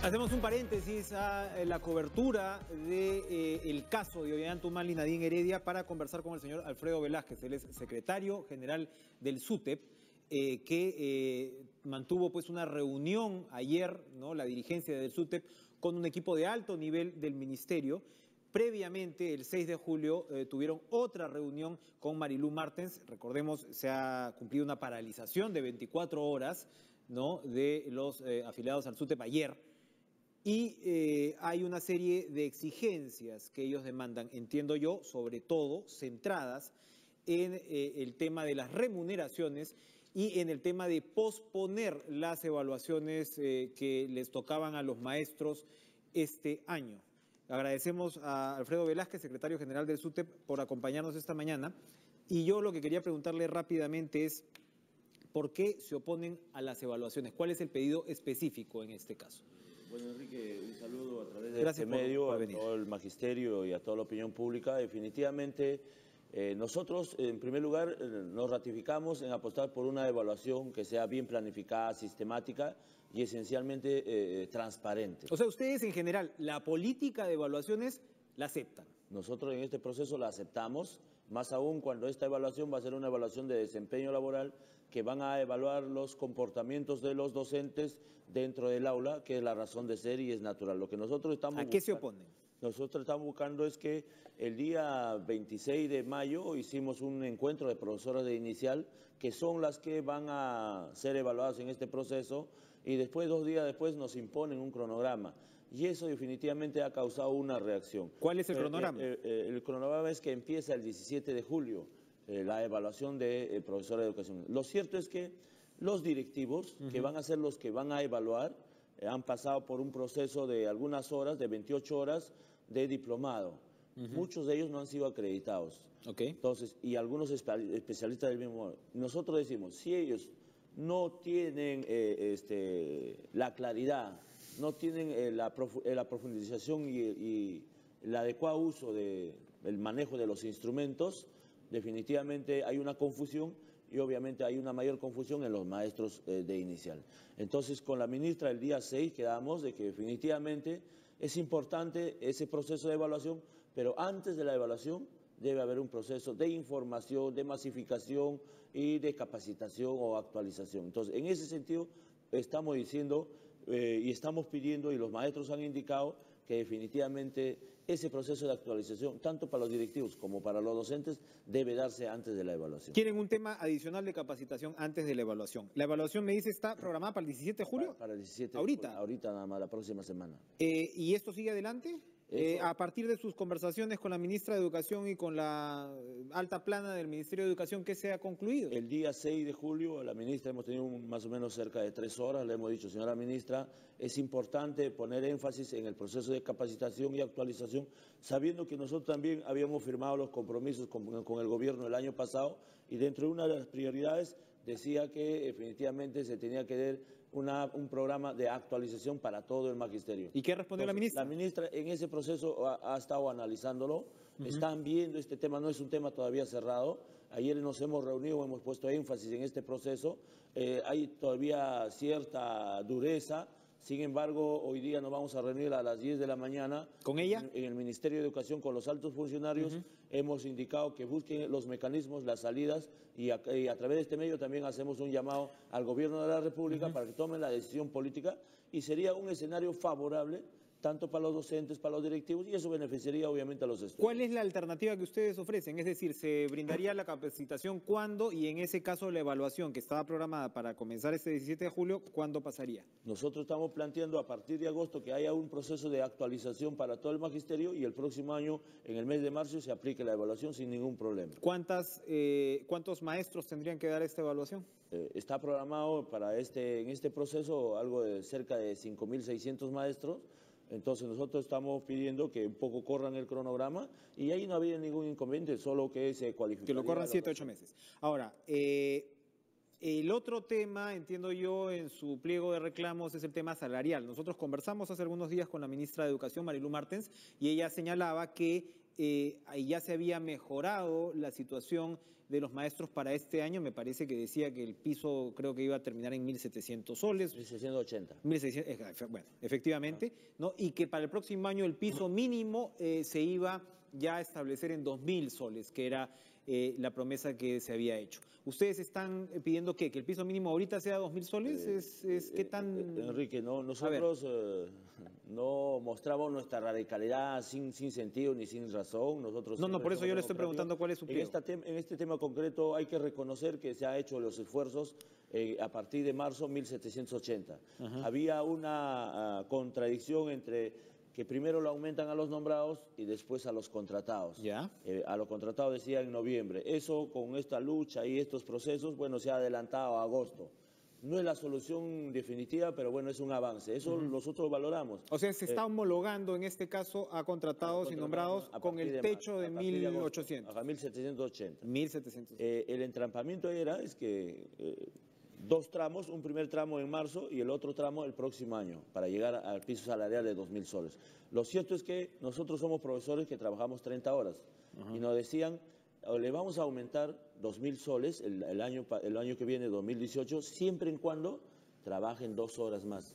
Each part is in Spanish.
Hacemos un paréntesis a la cobertura del caso de Ollantaytambo y Nadine Heredia para conversar con el señor Alfredo Velázquez. Él es secretario general del SUTEP, que mantuvo pues una reunión ayer, ¿no?, la dirigencia del SUTEP con un equipo de alto nivel del ministerio. Previamente, el 6 de julio, tuvieron otra reunión con Marilú Martens. Recordemos, se ha cumplido una paralización de 24 horas, ¿no?, de los afiliados al SUTEP ayer. Y hay una serie de exigencias que ellos demandan, entiendo yo, sobre todo centradas en el tema de las remuneraciones y en el tema de posponer las evaluaciones que les tocaban a los maestros este año. Agradecemos a Alfredo Velázquez, secretario general del SUTEP, por acompañarnos esta mañana. Y yo lo que quería preguntarle rápidamente es, ¿por qué se oponen a las evaluaciones? ¿Cuál es el pedido específico en este caso? Bueno, Enrique, un saludo a través de este medio a todo el magisterio y a toda la opinión pública. Definitivamente, nosotros, en primer lugar, nos ratificamos en apostar por una evaluación que sea bien planificada, sistemática y esencialmente transparente. O sea, ustedes en general, la política de evaluaciones la aceptan. Nosotros en este proceso la aceptamos, más aún cuando esta evaluación va a ser una evaluación de desempeño laboral, que van a evaluar los comportamientos de los docentes dentro del aula, que es la razón de ser y es natural. Lo que nosotros estamos ¿A qué se oponen? Nosotros estamos buscando es que el día 26 de mayo hicimos un encuentro de profesoras de inicial, que son las que van a ser evaluadas en este proceso, y después, 2 días después, nos imponen un cronograma. Y eso definitivamente ha causado una reacción. ¿Cuál es el cronograma? El cronograma es que empieza el 17 de julio, la evaluación de profesores de educación. Lo cierto es que los directivos, que van a ser los que van a evaluar, han pasado por un proceso de algunas horas, de 28 horas, de diplomado. Muchos de ellos no han sido acreditados. Entonces, y algunos especialistas del mismo modo. Nosotros decimos, si ellos no tienen la claridad, no tienen la profundización y el adecuado uso del manejo de los instrumentos, definitivamente hay una confusión y obviamente hay una mayor confusión en los maestros de inicial. Entonces, con la ministra el día 6 quedamos de que definitivamente es importante ese proceso de evaluación, pero antes de la evaluación debe haber un proceso de información, de masificación y de capacitación o actualización. Entonces, en ese sentido, estamos diciendo y estamos pidiendo, y los maestros han indicado, que definitivamente ese proceso de actualización, tanto para los directivos como para los docentes, debe darse antes de la evaluación. ¿Quieren un tema adicional de capacitación antes de la evaluación? La evaluación, me dice, está programada para el 17 de julio. Para el 17 ¿Ahorita? de julio. Ahorita nada más, la próxima semana. ¿Y esto sigue adelante? A partir de sus conversaciones con la ministra de Educación y con la alta plana del Ministerio de Educación, ¿qué se ha concluido? El día 6 de julio, la ministra, hemos tenido más o menos cerca de 3 horas, le hemos dicho, señora ministra, es importante poner énfasis en el proceso de capacitación y actualización, sabiendo que nosotros también habíamos firmado los compromisos con el gobierno el año pasado, y dentro de una de las prioridades decía que definitivamente se tenía que dar un programa de actualización para todo el magisterio. ¿Y qué respondió la ministra? La ministra en ese proceso ha estado analizándolo, están viendo este tema, no es un tema todavía cerrado. Ayer nos hemos reunido, hemos puesto énfasis en este proceso, hay todavía cierta dureza. Sin embargo, hoy día nos vamos a reunir a las 10 de la mañana. ¿Con ella? En el Ministerio de Educación con los altos funcionarios. Hemos indicado que busquen los mecanismos, las salidas, y a través de este medio también hacemos un llamado al Gobierno de la República para que tomen la decisión política, y sería un escenario favorable tanto para los docentes, para los directivos, y eso beneficiaría obviamente a los estudiantes. ¿Cuál es la alternativa que ustedes ofrecen? Es decir, ¿se brindaría la capacitación cuándo? Y en ese caso, la evaluación que estaba programada para comenzar este 17 de julio, ¿cuándo pasaría? Nosotros estamos planteando a partir de agosto que haya un proceso de actualización para todo el magisterio, y el próximo año, en el mes de marzo, se aplique la evaluación sin ningún problema. ¿Cuántos maestros tendrían que dar esta evaluación? Está programado para en este proceso algo de cerca de 5.600 maestros. Entonces nosotros estamos pidiendo que un poco corran el cronograma, y ahí no había ningún inconveniente, solo que se cualifique. Que lo corran 7 u 8 meses. Ahora, el otro tema, entiendo yo, en su pliego de reclamos es el tema salarial. Nosotros conversamos hace algunos días con la ministra de Educación, Marilú Martens, y ella señalaba que ahí ya se había mejorado la situación de los maestros para este año. Me parece que decía que el piso creo que iba a terminar en 1.700 soles. 1.680. 1.600, bueno, efectivamente, ¿no? Y que para el próximo año el piso mínimo se iba ya a establecer en 2.000 soles, que era la promesa que se había hecho. ¿Ustedes están pidiendo qué? ¿Que el piso mínimo ahorita sea 2.000 soles? ¿Qué tan...? Enrique, no, nosotros no mostramos nuestra radicalidad sin sentido ni sin razón. Nosotros No, por eso yo le estoy democráticos. preguntando cuál es su pliego. En este tema concreto hay que reconocer que se ha hecho los esfuerzos a partir de marzo 1780. Había una contradicción entre que primero lo aumentan a los nombrados y después a los contratados. ¿Ya? A los contratados decía en noviembre. Eso, con esta lucha y estos procesos, bueno, se ha adelantado a agosto. No es la solución definitiva, pero bueno, es un avance. Eso nosotros valoramos. O sea, se está homologando en este caso a contratados y nombrados con el techo de 1.800. A 1.780. 1.700. El entrampamiento es que dos tramos, un primer tramo en marzo y el otro tramo el próximo año, para llegar al piso salarial de 2.000 soles. Lo cierto es que nosotros somos profesores que trabajamos 30 horas y nos decían, le vamos a aumentar 2.000 soles el año que viene, 2018, siempre y cuando trabajen 2 horas más.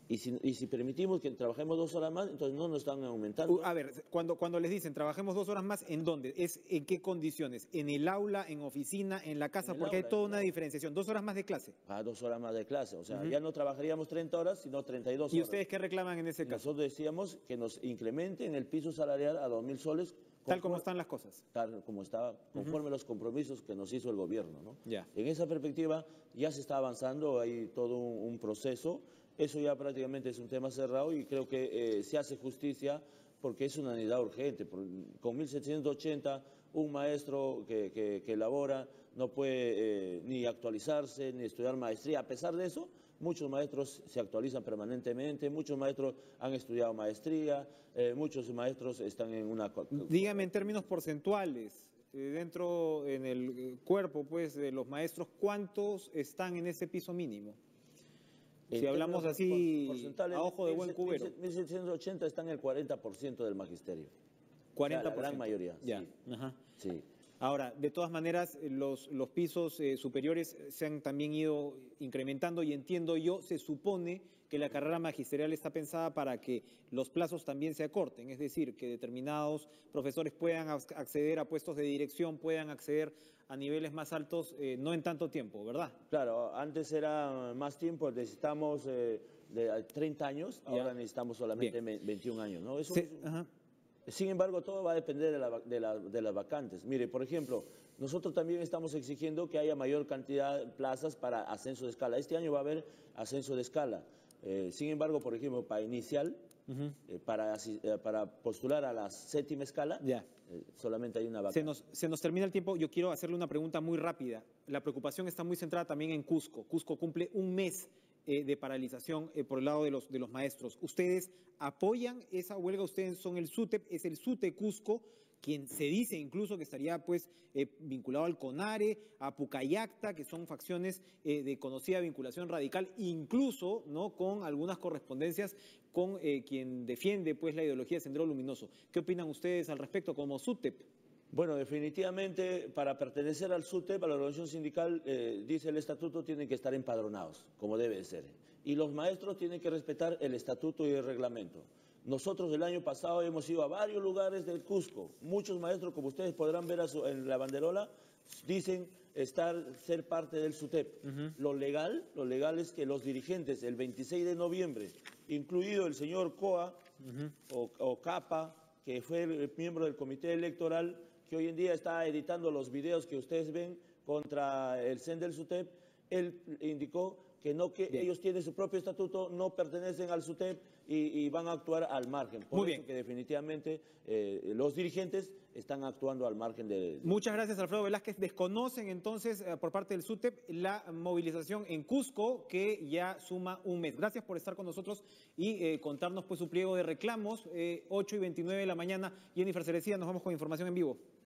Y si permitimos que trabajemos 2 horas más, entonces no nos están aumentando. A ver, cuando les dicen trabajemos 2 horas más, ¿en dónde? ¿En qué condiciones? ¿En el aula, en oficina, en la casa? Porque hay toda una diferenciación. 2 horas más de clase. 2 horas más de clase. O sea, ya no trabajaríamos 30 horas, sino 32 horas. ¿Y ustedes qué reclaman en ese caso? Nosotros decíamos que nos incrementen el piso salarial a 2.000 soles. Tal como están las cosas. Tal como está, conforme a los compromisos que nos hizo el gobierno, ¿no? Ya. En esa perspectiva ya se está avanzando, hay todo un proceso. Eso ya prácticamente es un tema cerrado y creo que se hace justicia porque es una necesidad urgente. Con 1.780, un maestro que elabora no puede ni actualizarse ni estudiar maestría. A pesar de eso, muchos maestros se actualizan permanentemente, muchos maestros han estudiado maestría, muchos maestros están en una... Dígame en términos porcentuales, dentro, en el cuerpo pues, de los maestros, ¿cuántos están en ese piso mínimo? Si hablamos así, a ojo de buen cubero. 1.780 está en el 40% del magisterio. 40%. O sea, la gran mayoría. Ya. Sí. Ajá. Sí. Ahora, de todas maneras, los pisos superiores se han también ido incrementando y entiendo yo, se supone que la carrera magisterial está pensada para que los plazos también se acorten, es decir, que determinados profesores puedan acceder a puestos de dirección, puedan acceder a niveles más altos, no en tanto tiempo, ¿verdad? Claro, antes era más tiempo, necesitamos de 30 años, ahora necesitamos solamente 21 años, ¿no? Eso Sin embargo, todo va a depender de las vacantes. Mire, por ejemplo, nosotros también estamos exigiendo que haya mayor cantidad de plazas para ascenso de escala. Este año va a haber ascenso de escala. Sin embargo, por ejemplo, para inicial, para postular a la 7ª escala, solamente hay una vacante. Se nos termina el tiempo. Yo quiero hacerle una pregunta muy rápida. La preocupación está muy centrada también en Cusco. Cusco cumple un mes de paralización por el lado de los maestros. ¿Ustedes apoyan esa huelga? Ustedes son el SUTEP, es el SUTE Cusco, quien se dice incluso que estaría pues vinculado al CONARE, a Pucallacta, que son facciones de conocida vinculación radical, incluso no con algunas correspondencias con quien defiende pues la ideología de Sendero Luminoso. ¿Qué opinan ustedes al respecto como SUTEP? Bueno, definitivamente para pertenecer al SUTEP, a la organización sindical, dice el estatuto, tienen que estar empadronados, como debe ser. Y los maestros tienen que respetar el estatuto y el reglamento. Nosotros el año pasado hemos ido a varios lugares del Cusco. Muchos maestros, como ustedes podrán ver en la banderola, dicen ser parte del SUTEP. Lo legal es que los dirigentes, el 26 de noviembre, incluido el señor Coa o Capa, que fue el miembro del comité electoral, que hoy en día está editando los videos que ustedes ven contra el CEN del SUTEP, él indicó que ellos tienen su propio estatuto, no pertenecen al SUTEP y van a actuar al margen. Por eso que definitivamente los dirigentes están actuando al margen de... Muchas gracias, Alfredo Velázquez. Desconocen entonces por parte del SUTEP la movilización en Cusco, que ya suma un mes. Gracias por estar con nosotros y contarnos pues su pliego de reclamos. 8:29 de la mañana. Jennifer Cerecía, nos vamos con información en vivo.